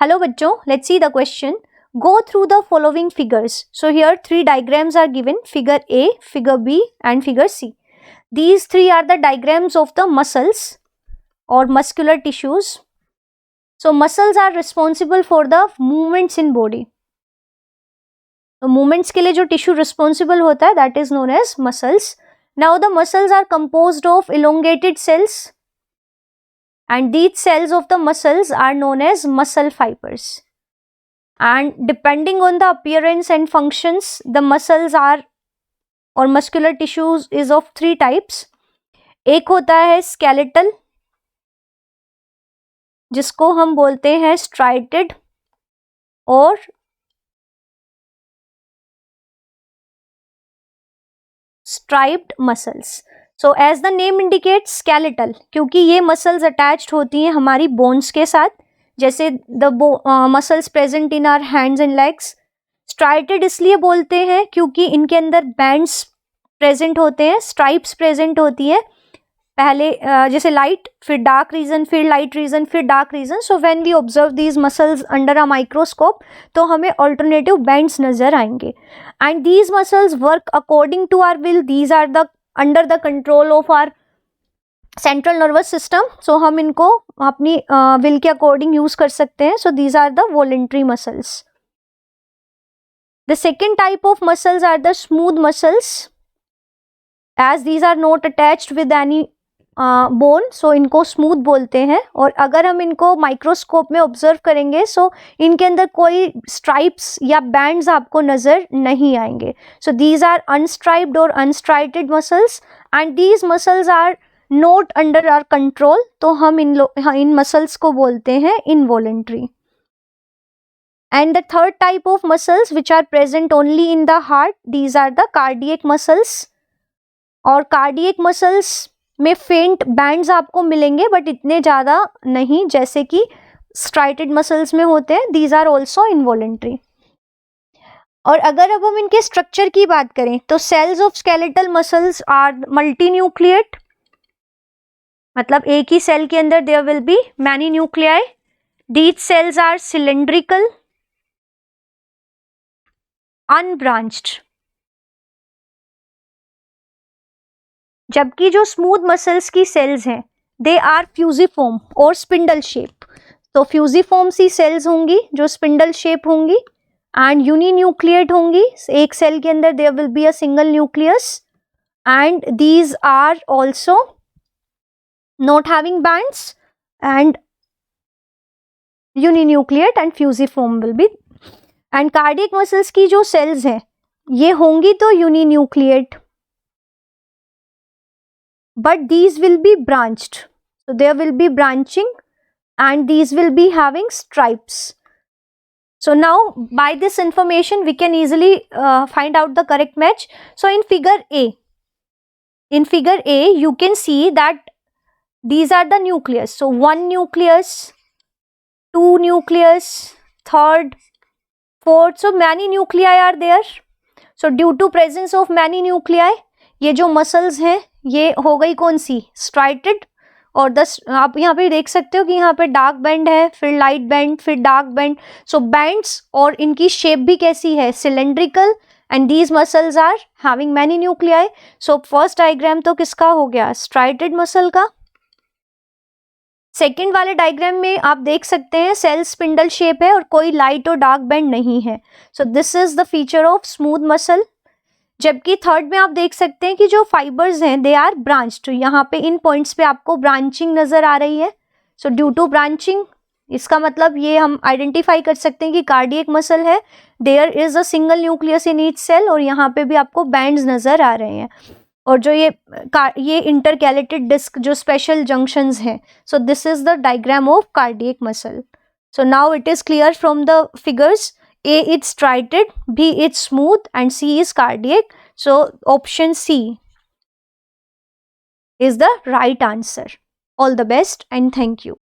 Hello bachcho, let's see the question. Go through the following figures. So here three diagrams are given, figure A, figure B and figure C. These three are the diagrams of the muscles or muscular tissues. So muscles are responsible for the movements in body. तो movements के लिए जो tissue responsible होता है that is known as muscles. Now the muscles are composed of elongated cells and these cells of the muscles are known as muscle fibers. And depending on the appearance and functions, the muscles are or muscular tissues is of three types. एक होता है skeletal जिसको हम बोलते हैं striated और striped muscles. So as the name indicates skeletal, क्योंकि ये muscles attached होती हैं हमारी bones के साथ, जैसे the muscles present in our hands and legs. Striated इसलिए बोलते हैं क्योंकि इनके अंदर bands present होते हैं, stripes present होती है, पहले जैसे light, फिर dark region, फिर light region, फिर dark region. So when we observe these muscles under a microscope, तो हमें alternative bands नजर आएंगे. And these muscles work according to our will. These are the under the control of our central nervous system. So हम इनको अपनी will के according use कर सकते हैं. So these are the voluntary muscles. The second type of muscles are the smooth muscles. As these are not attached with any bone, so इनको smooth बोलते हैं. और अगर हम इनको माइक्रोस्कोप में ऑब्जर्व करेंगे so इनके अंदर कोई stripes या bands आपको नजर नहीं आएंगे. So these are unstriped or unstriated muscles and these muscles are not under our control. तो हम इन muscles को बोलते हैं involuntary. And the third type of muscles which are present only in the heart, these are the cardiac muscles. और cardiac muscles में फेंट bands आपको मिलेंगे बट इतने ज़्यादा नहीं जैसे कि स्ट्राइटेड मसल्स में होते हैं. These are also involuntary. और अगर अब हम इनके स्ट्रक्चर की बात करें तो cells of skeletal muscles are multi nucleate, मतलब एक ही सेल के अंदर there will be many nuclei. These cells are cylindrical, unbranched. जबकि जो स्मूथ मसल्स की सेल्स हैं दे आर फ्यूजिफॉर्म और स्पिंडल शेप. तो फ्यूजिफॉर्म सी सेल्स होंगी जो स्पिंडल शेप होंगी एंड यूनिन्यूक्लिएट होंगी. एक सेल के अंदर there will be a single nucleus and these are also not having bands and uninucleate and fusiform will be. And cardiac muscles की जो सेल्स हैं ये होंगी तो uninucleate but these will be branched. So there will be branching and these will be having stripes. So now by this information we can easily find out the correct match. So in figure A you can see that these are the nucleus. So one nucleus, two nucleus, third, fourth. So many nuclei are there. So due to presence of many nuclei ये जो muscles हैं ये हो गई कौन सी striated. और आप यहाँ पे देख सकते हो कि यहाँ पे डार्क बैंड है, फिर लाइट बैंड, फिर डार्क बैंड. सो बैंड्स और इनकी शेप भी कैसी है, cylindrical. And these muscles are having many nuclei. So first diagram तो किसका हो गया, स्ट्राइटेड मसल का. सेकेंड वाले डायग्राम में आप देख सकते हैं सेल स्पिंडल शेप है और कोई लाइट और डार्क बैंड नहीं है. So this is the feature of smooth muscle. जबकि थर्ड में आप देख सकते हैं कि जो फाइबर्स हैं दे आर ब्रांच्ड. यहाँ पे इन पॉइंट्स पे आपको ब्रांचिंग नजर आ रही है. सो ड्यू टू ब्रांचिंग इसका मतलब ये हम आइडेंटिफाई कर सकते हैं कि कार्डियक मसल है. There is a single nucleus in each cell और यहाँ पे भी आपको बैंड्स नजर आ रहे हैं. और जो ये इंटरकैलेटेड डिस्क जो स्पेशल जंक्शंस हैं. So this is the diagram of cardiac muscle. So now it is clear from the figures. A is striated, B is smooth and C is cardiac. So option C is the right answer. All the best and thank you.